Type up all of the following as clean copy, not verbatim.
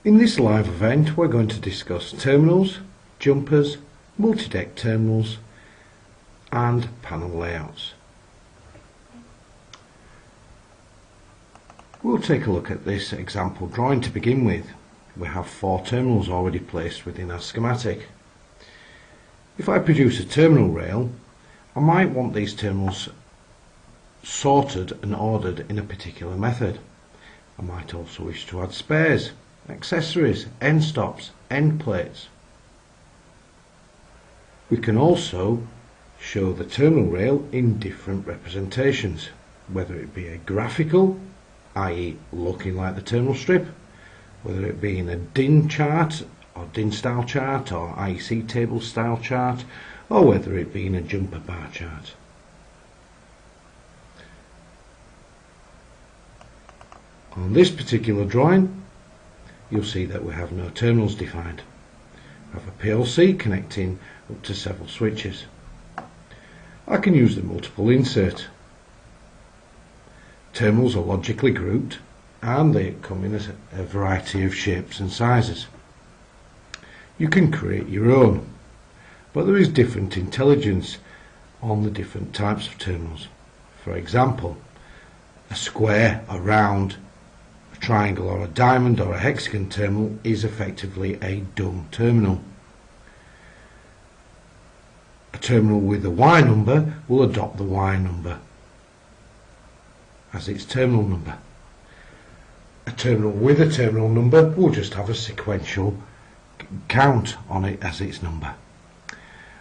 In this live event we're going to discuss terminals, jumpers, multi-deck terminals and panel layouts. We'll take a look at this example drawing to begin with. We have 4 terminals already placed within our schematic. If I produce a terminal rail, I might want these terminals sorted and ordered in a particular method. I might also wish to add spares, accessories, end stops, end plates. We can also show the terminal rail in different representations, whether it be a graphical, i.e. looking like the terminal strip, whether it be in a DIN chart or DIN style chart or IEC table style chart, or whether it be in a jumper bar chart. On this particular drawing, you'll see that we have no terminals defined. We have a PLC connecting up to several switches. I can use the multiple insert. Terminals are logically grouped and they come in a variety of shapes and sizes. You can create your own, but there is different intelligence on the different types of terminals. For example, a square, a round, a triangle or a diamond or a hexagon terminal is effectively a dumb terminal. A terminal with a Y number will adopt the Y number as its terminal number. A terminal with a terminal number will just have a sequential count on it as its number.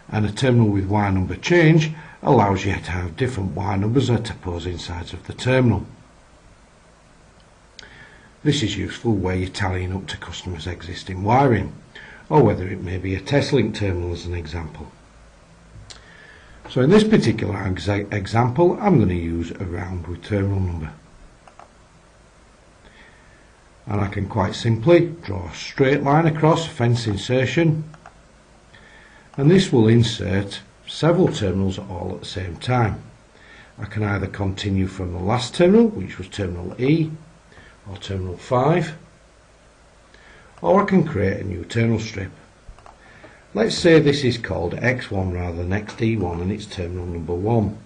And a terminal with Y number change allows you to have different Y numbers at opposing sides of the terminal. This is useful where you're tallying up to customers' existing wiring, or whether it may be a test-link terminal as an example. So in this particular example, I'm going to use a round with terminal number. And I can quite simply draw a straight line across, fence insertion, and this will insert several terminals all at the same time. I can either continue from the last terminal, which was terminal E, or terminal 5, or I can create a new terminal strip. Let's say this is called X1 rather than XD1 and it's terminal number 1.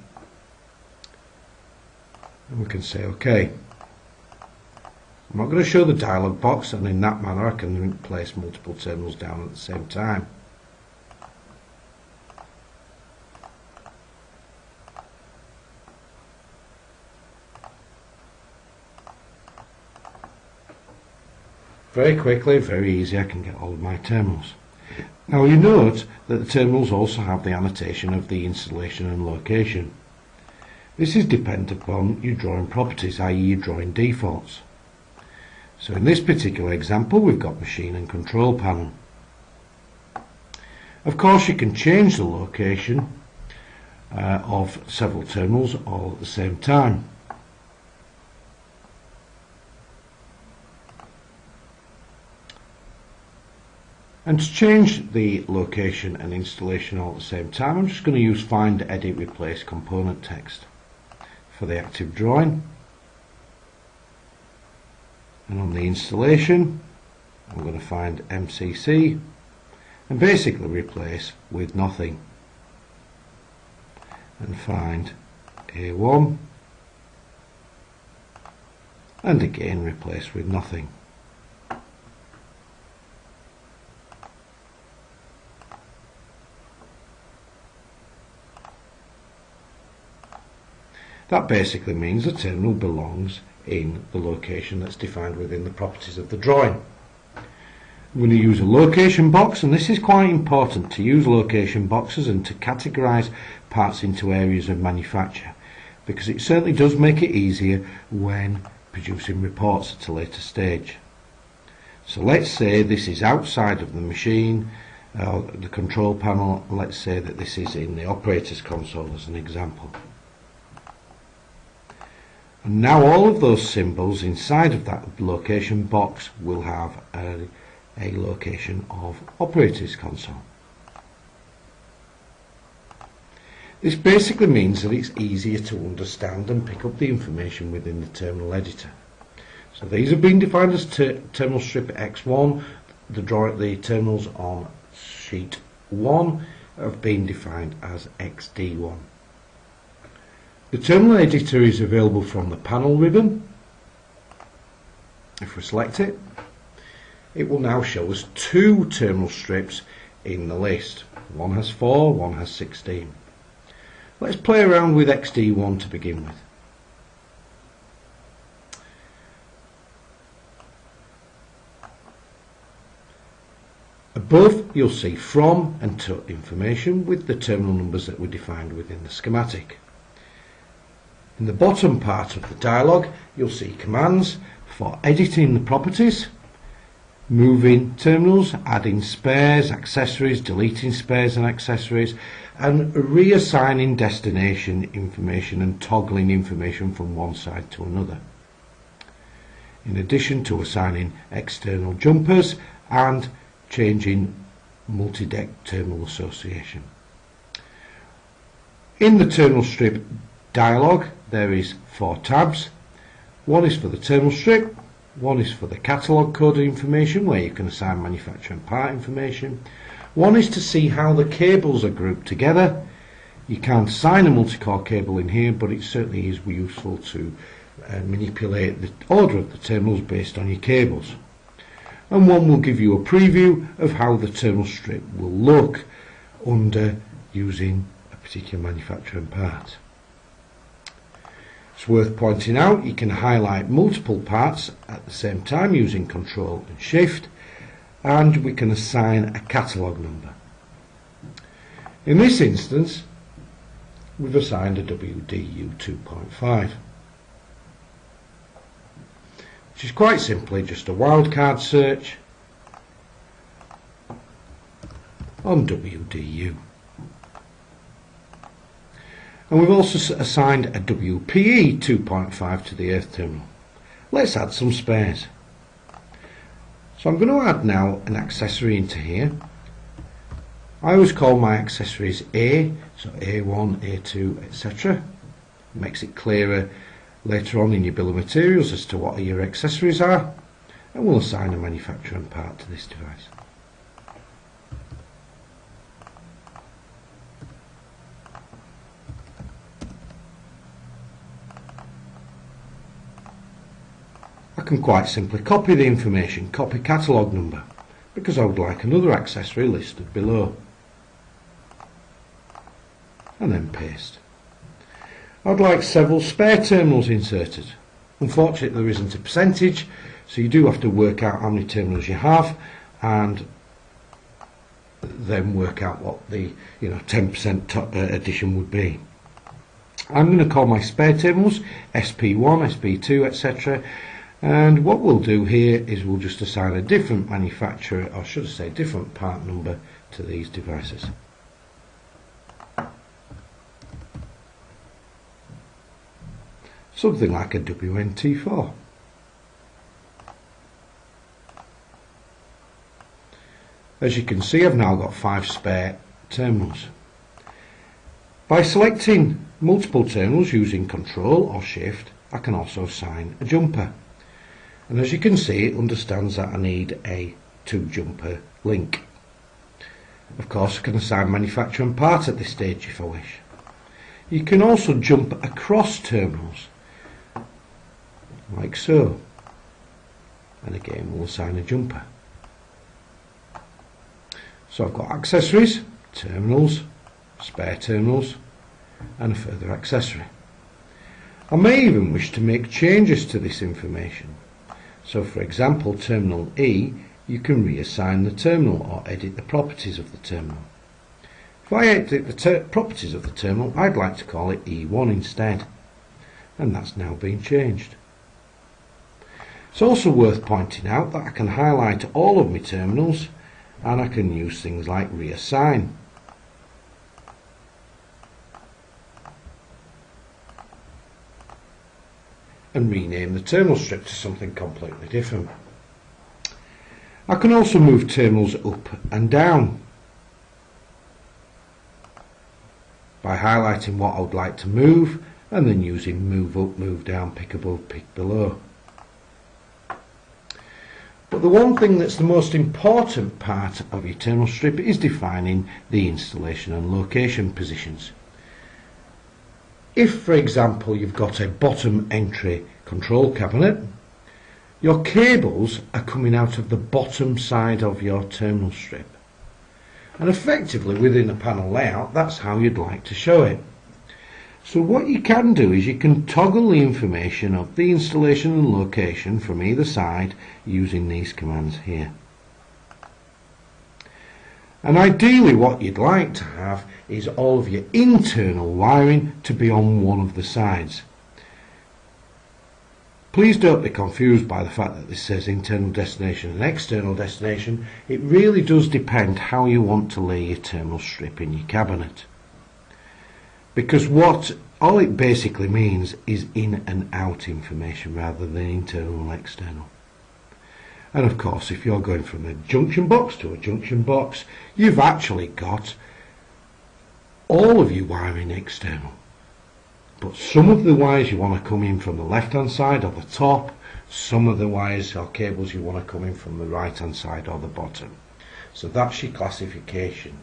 And we can say OK. I'm not going to show the dialog box, and in that manner I can place multiple terminals down at the same time. Very quickly, very easy, I can get all of my terminals. Now you note that the terminals also have the annotation of the installation and location. This is dependent upon your drawing properties, i.e. your drawing defaults. So in this particular example we've got machine and control panel. Of course you can change the location of several terminals all at the same time. And to change the location and installation all at the same time, I'm just going to use find, edit, replace component text for the active drawing. And on the installation, I'm going to find MCC and basically replace with nothing. And find A1 and again replace with nothing. That basically means the terminal belongs in the location that's defined within the properties of the drawing. I'm going to use a location box, and this is quite important to use location boxes and to categorize parts into areas of manufacture, because it certainly does make it easier when producing reports at a later stage. So let's say this is outside of the machine, the control panel. Let's say that this is in the operator's console as an example. And now all of those symbols inside of that location box will have a location of operator's console. This basically means that it's easier to understand and pick up the information within the terminal editor. So these have been defined as terminal strip X1. The terminals on sheet 1 have been defined as XD1. The terminal editor is available from the panel ribbon. If we select it, it will now show us 2 terminal strips in the list. One has 4, one has 16. Let's play around with XD1 to begin with. Above you'll see from and to information with the terminal numbers that were defined within the schematic. In the bottom part of the dialog you'll see commands for editing the properties, moving terminals, adding spares, accessories, deleting spares and accessories, and reassigning destination information and toggling information from one side to another. In addition to assigning external jumpers and changing multi-deck terminal association. In the terminal strip dialog there is 4 tabs. One is for the terminal strip, one is for the catalogue code information where you can assign manufacturer and part information. One is to see how the cables are grouped together. You can't assign a multi-core cable in here, but it certainly is useful to manipulate the order of the terminals based on your cables. And one will give you a preview of how the terminal strip will look under using a particular manufacturer and part. It's worth pointing out you can highlight multiple parts at the same time using Control and Shift, and we can assign a catalogue number. In this instance we've assigned a WDU 2.5. which is quite simply just a wildcard search on WDU. And we've also assigned a WPE 2.5 to the earth terminal. Let's add some spares. So I'm going to add now an accessory into here. I always call my accessories A, so A1, A2, etc. Makes it clearer later on in your bill of materials as to what your accessories are, and we'll assign a manufacturer and part to this device. I can quite simply copy the information, copy catalogue number, because I would like another accessory listed below, and then paste. I'd like several spare terminals inserted. Unfortunately there isn't a percentage, so you do have to work out how many terminals you have and then work out what the 10% addition would be. I'm going to call my spare terminals SP1, SP2, etc. And what we'll do here is we'll just assign a different manufacturer, or should I say different part number, to these devices. Something like a WNT4. As you can see, I've now got 5 spare terminals. By selecting multiple terminals using Control or Shift, I can also assign a jumper. And as you can see, it understands that I need a 2-jumper link. Of course, I can assign manufacturer and part at this stage if I wish. You can also jump across terminals, like so, and again we'll assign a jumper. So I've got accessories, terminals, spare terminals, and a further accessory. I may even wish to make changes to this information. So for example, terminal E, you can reassign the terminal or edit the properties of the terminal. If I edit the properties of the terminal, I'd like to call it E1 instead, and that's now been changed. It's also worth pointing out that I can highlight all of my terminals, and I can use things like reassign. And rename the terminal strip to something completely different. I can also move terminals up and down by highlighting what I would like to move and then using move up, move down, pick above, pick below. But the one thing that's the most important part of your terminal strip is defining the installation and location positions. If, for example, you've got a bottom entry control cabinet, your cables are coming out of the bottom side of your terminal strip. And effectively, within the panel layout, that's how you'd like to show it. So what you can do is you can toggle the information of the installation and location from either side using these commands here. And ideally what you'd like to have is all of your internal wiring to be on one of the sides. Please don't be confused by the fact that this says internal destination and external destination. It really does depend how you want to lay your terminal strip in your cabinet. Because all it basically means is in and out information rather than internal and external. And of course, if you're going from a junction box to a junction box, you've actually got all of your wiring external. But some of the wires you want to come in from the left hand side or the top, some of the wires or cables you want to come in from the right hand side or the bottom. So that's your classification.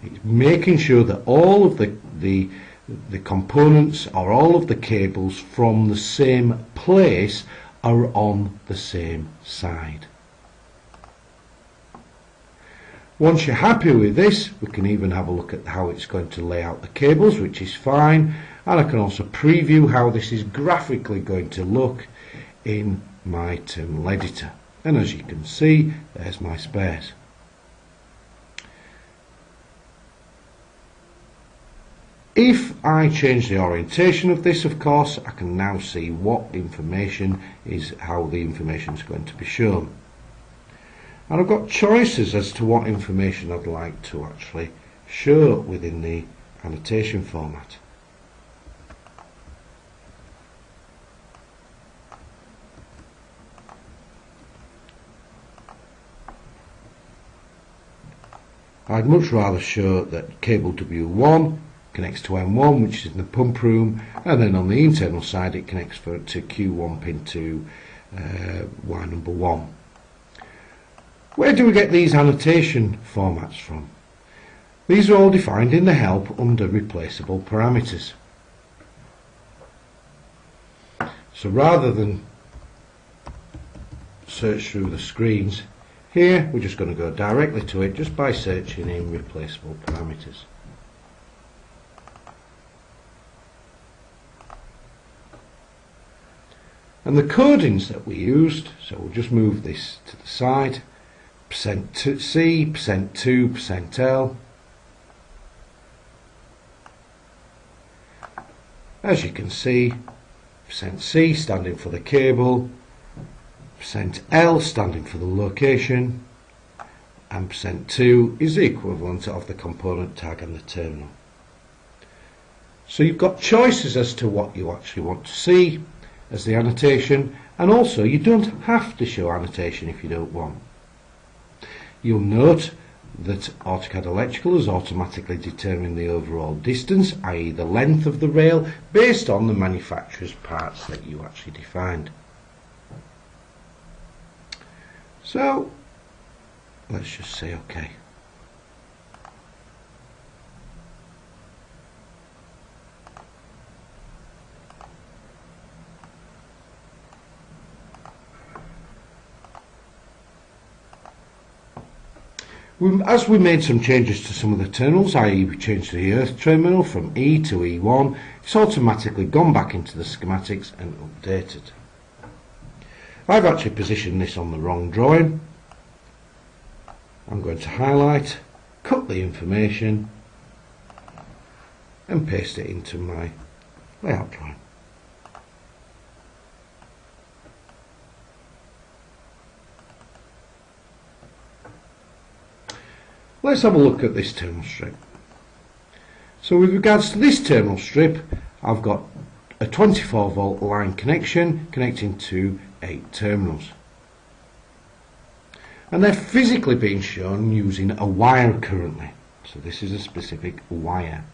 It's making sure that all of the components or all of the cables from the same place are on the same side. Once you're happy with this, we can even have a look at how it's going to lay out the cables, which is fine, and I can also preview how this is graphically going to look in my terminal editor. And as you can see, there's my spares. If I change the orientation of this, of course, I can now see what information is, how the information is going to be shown. And I've got choices as to what information I'd like to actually show within the annotation format. I'd much rather show that cable W1 connects to M1, which is in the pump room, and then on the internal side it connects to Q1 pin to wire number 1. Where do we get these annotation formats from? These are all defined in the help under replaceable parameters. So rather than search through the screens, here we're just going to go directly to it just by searching in replaceable parameters. And the codings that we used, so we'll just move this to the side, %C, %2, %L. As you can see, %C standing for the cable, %L standing for the location, and %2 is the equivalent of the component tag and the terminal. So you've got choices as to what you actually want to see as the annotation, and also you don't have to show annotation if you don't want. You'll note that AutoCAD Electrical has automatically determined the overall distance, i.e. the length of the rail, based on the manufacturer's parts that you actually defined. So let's just say OK. As we made some changes to some of the terminals, i.e. we changed the earth terminal from E to E1, it's automatically gone back into the schematics and updated. I've actually positioned this on the wrong drawing. I'm going to highlight, cut the information and paste it into my layout drawing. Let's have a look at this terminal strip. So with regards to this terminal strip, I've got a 24 volt line connection connecting to 8 terminals. And they're physically being shown using a wire currently. So this is a specific wire.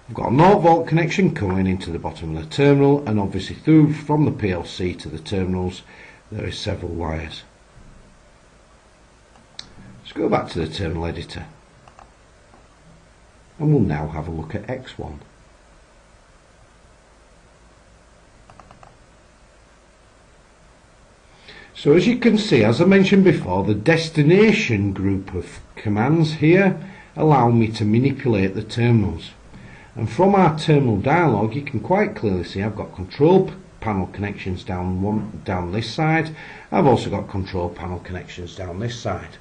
I've got a 0 volt connection coming into the bottom of the terminal, and obviously through from the PLC to the terminals there are several wires. Let's go back to the terminal editor, and we'll now have a look at X1. So as you can see, as I mentioned before, the destination group of commands here allow me to manipulate the terminals. And from our terminal dialog, you can quite clearly see I've got control panel connections down this side. I've also got control panel connections down this side.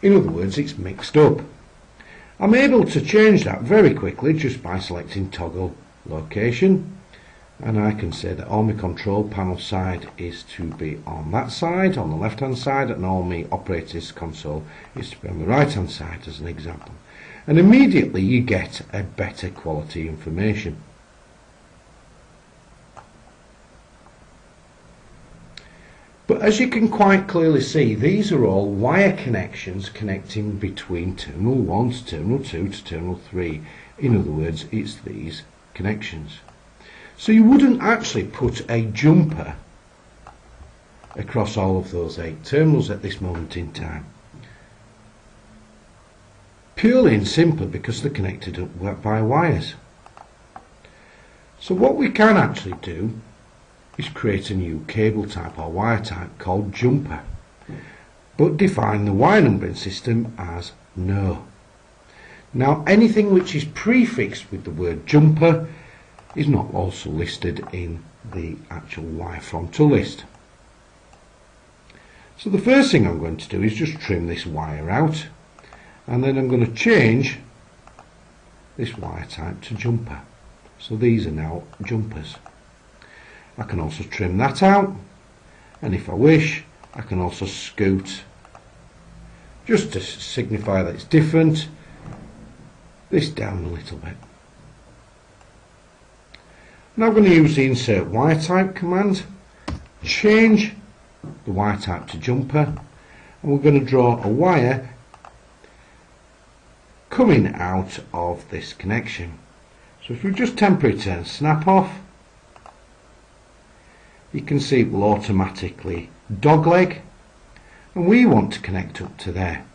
In other words, it's mixed up. I'm able to change that very quickly just by selecting toggle location, and I can say that all my control panel side is to be on that side, on the left hand side, and all my operator's console is to be on the right hand side, as an example. And immediately you get a better quality information. But as you can quite clearly see, these are all wire connections connecting between terminal 1 to terminal 2 to terminal 3. In other words, it's these connections. So you wouldn't actually put a jumper across all of those 8 terminals at this moment in time. Purely and simply because they're connected up by wires. So what we can actually do is create a new cable type or wire type called jumper, but define the wire numbering system as no. Now anything which is prefixed with the word jumper is not also listed in the actual wire frontal list. So the first thing I'm going to do is just trim this wire out, and then I'm going to change this wire type to jumper. So these are now jumpers. I can also trim that out, and if I wish I can also scoot, just to signify that it's different, this down a little bit. Now I'm going to use the insert wire type command, change the wire type to jumper, and we're going to draw a wire coming out of this connection. So if we just temporarily turn snap off, you can see it will automatically dogleg, and we want to connect up to there.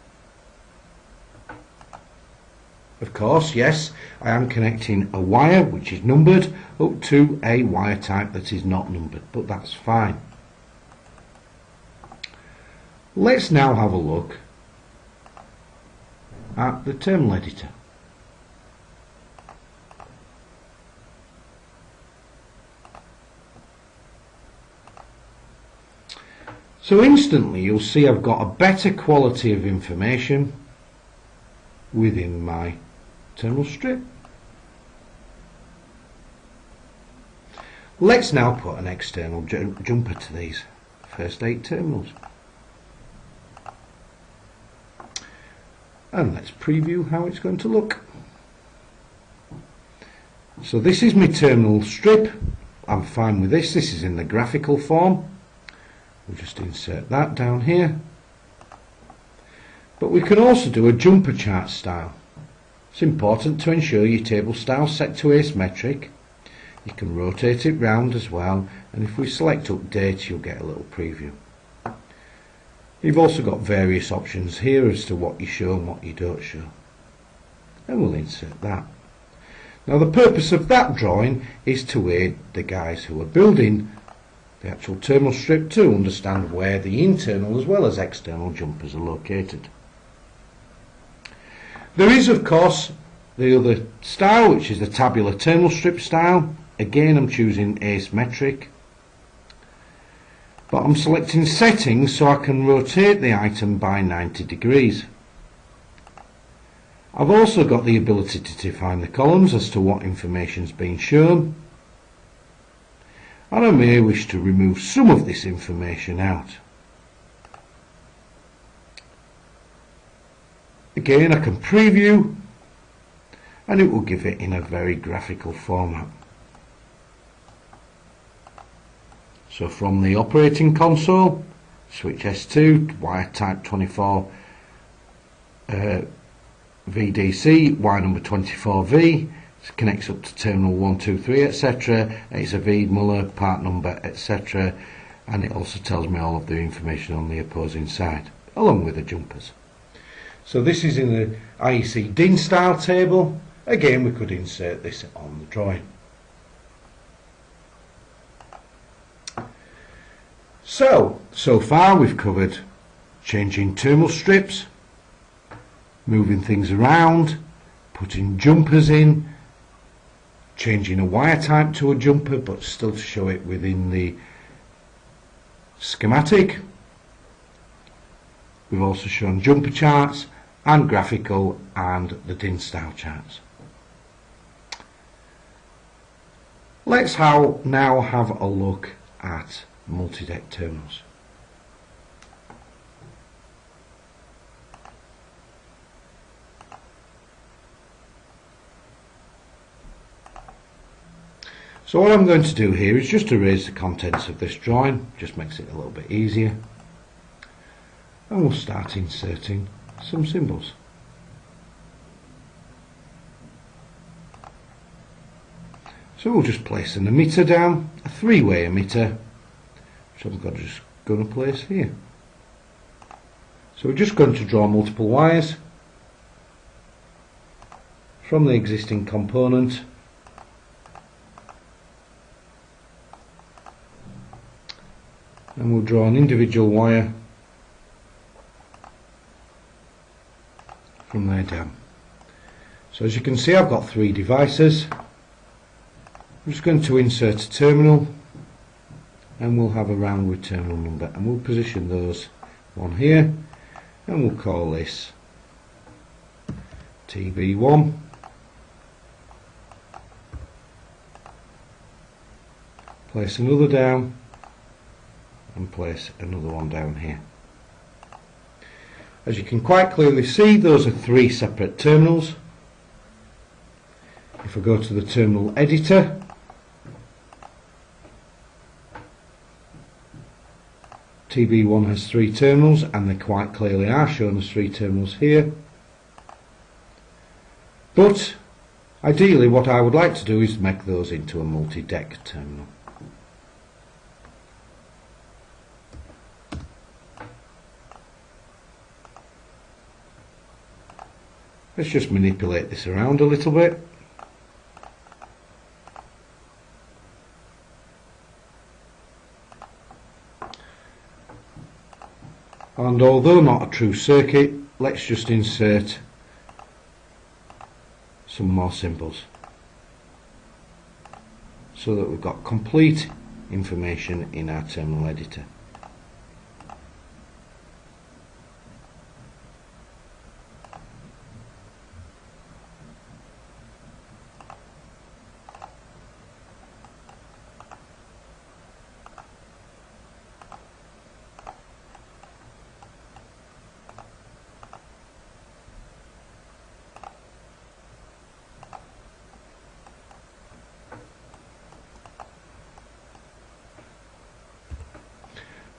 Of course, yes, I am connecting a wire which is numbered up to a wire type that is not numbered, but that's fine. Let's now have a look at the terminal editor. So instantly you'll see I've got a better quality of information within my terminal strip. Let's now put an external jumper to these first 8 terminals. And let's preview how it's going to look. So this is my terminal strip. I'm fine with this. This is in the graphical form. We'll just insert that down here. But we can also do a jumper chart style. It's important to ensure your table style is set to asymmetric. You can rotate it round as well, and if we select update you'll get a little preview. You've also got various options here as to what you show and what you don't show. And we'll insert that. Now the purpose of that drawing is to aid the guys who are building the actual terminal strip to understand where the internal as well as external jumpers are located. There is of course the other style, which is the tabular terminal strip style. Again I'm choosing asymmetric, but I'm selecting settings so I can rotate the item by 90 degrees. I've also got the ability to define the columns as to what information is being shown, and I may wish to remove some of this information out. Again I can preview and it will give it in a very graphical format. So from the operating console, switch S2, wire type 24 VDC, wire number 24V, it connects up to terminal 1, 2, 3, etc. It's a V Muller part number, etc. and it also tells me all of the information on the opposing side along with the jumpers. So this is in the IEC DIN style table. Again, we could insert this on the drawing. So far we've covered changing terminal strips, moving things around, putting jumpers in, changing a wire type to a jumper but still to show it within the schematic. We've also shown jumper charts and graphical and the DIN style charts. Let's now have a look at multi-deck terminals. So what I'm going to do here is just erase the contents of this drawing, just makes it a little bit easier, and we'll start inserting some symbols. So we'll just place an emitter down, a three-way emitter, which I'm just going to place here. So we're just going to draw multiple wires from the existing component and we'll draw an individual wire from there down. So as you can see, I've got three devices. I'm just going to insert a terminal and we'll have a round with terminal number, and we'll position those one here and we'll call this TB1, place another down and place another one down here. As you can quite clearly see, those are three separate terminals. If I go to the terminal editor, TB1 has three terminals, and they quite clearly are shown as three terminals here. But ideally what I would like to do is make those into a multi-deck terminal. Let's just manipulate this around a little bit. And although not a true circuit, let's just insert some more symbols so that we've got complete information in our terminal editor.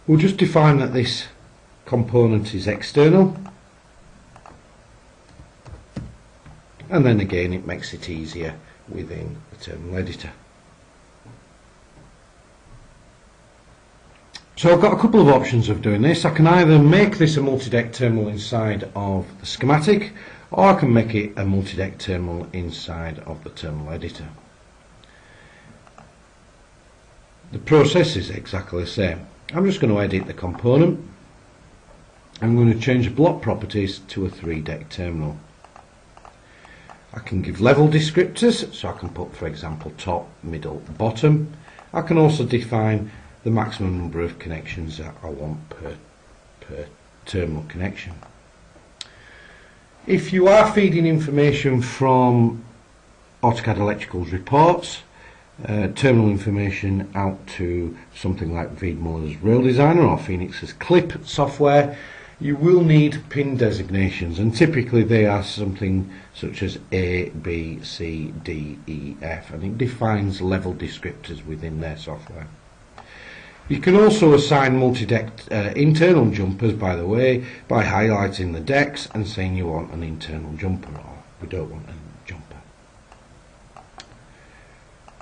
We'll just define that this component is external, and then again it makes it easier within the terminal editor. So I've got a couple of options of doing this. I can either make this a multi-deck terminal inside of the schematic, or I can make it a multi-deck terminal inside of the terminal editor. The process is exactly the same. I'm just going to edit the component. I'm going to change the block properties to a 3-deck terminal. I can give level descriptors, so I can put, for example, top, middle, bottom. I can also define the maximum number of connections that I want per terminal connection. If you are feeding information from AutoCAD Electrical's reports, terminal information out to something like Veed Muller's Rail Designer or Phoenix's Clip software, you will need pin designations, and typically they are something such as A, B, C, D, E, F, and it defines level descriptors within their software. You can also assign multi-deck internal jumpers, by the way, by highlighting the decks and saying you want an internal jumper or we don't want a jumper.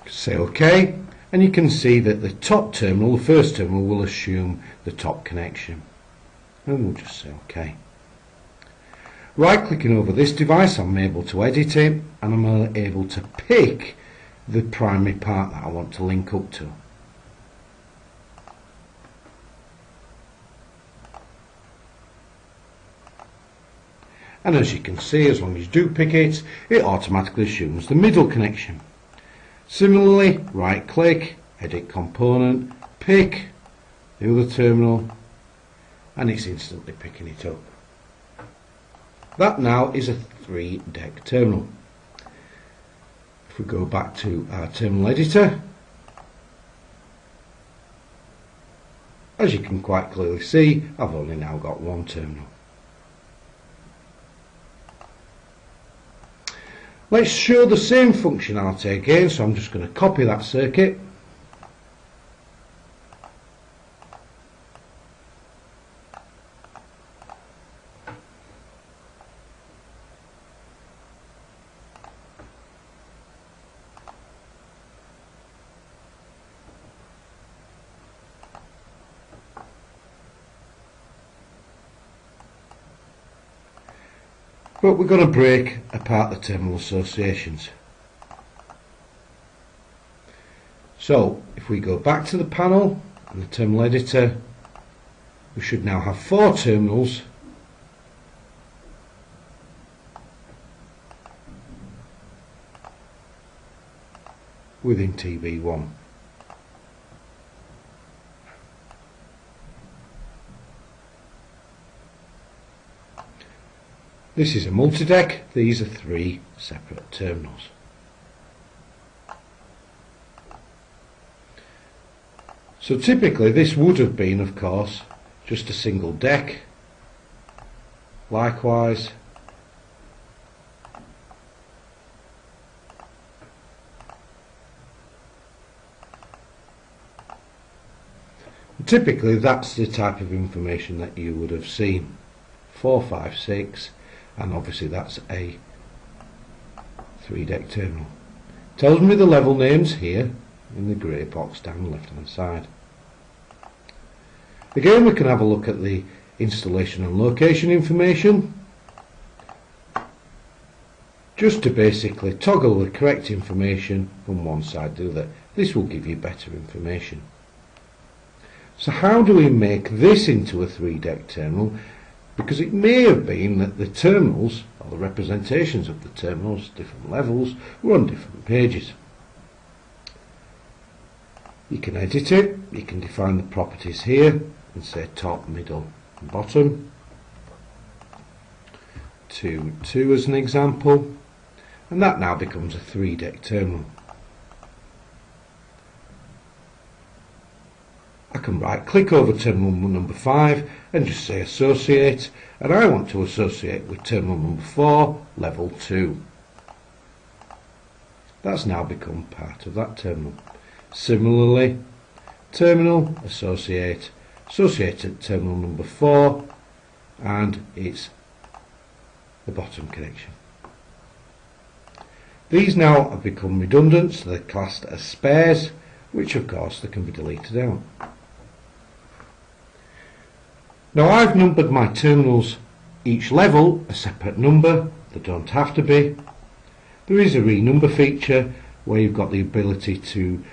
Say OK. and you can see that the top terminal, the first terminal, will assume the top connection, and we'll just say OK. Right clicking over this device, I'm able to edit it, and I'm able to pick the primary part that I want to link up to. And as you can see, as long as you do pick it, it automatically assumes the middle connection. Similarly, right click, edit component, pick the other terminal, and it's instantly picking it up. That now is a 3-deck terminal. If we go back to our terminal editor, as you can quite clearly see, I've only now got one terminal. Let's show the same functionality again, so I'm just going to copy that circuit. But we're going to break apart the terminal associations. So if we go back to the panel and the terminal editor, we should now have 4 terminals within TV1. This is a multi-deck, these are 3 separate terminals. So typically this would have been, of course, just a single deck. Likewise, typically that's the type of information that you would have seen. 4, 5, 6, and obviously that's a 3-deck terminal. Tells me the level names here in the grey box down the left hand side. Again, we can have a look at the installation and location information, just to basically toggle the correct information from one side to the other. This will give you better information. So how do we make this into a 3-deck terminal? Because it may have been that the terminals, or the representations of the terminals, different levels, were on different pages. You can edit it, you can define the properties here, and say top, middle and bottom. 2, 2 as an example, and that now becomes a 3-deck terminal. I can right click over terminal number 5 and just say associate, and I want to associate with terminal number 4, level 2. That's now become part of that terminal. Similarly, terminal, associate, associated terminal number 4, and it's the bottom connection. These now have become redundant, so they're classed as spares, which of course they can be deleted out. Now I've numbered my terminals, each level a separate number. They don't have to be. There is a renumber feature where you've got the ability to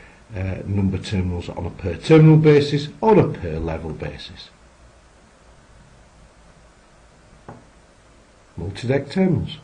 number terminals on a per terminal basis or a per level basis. Multi-deck terminals.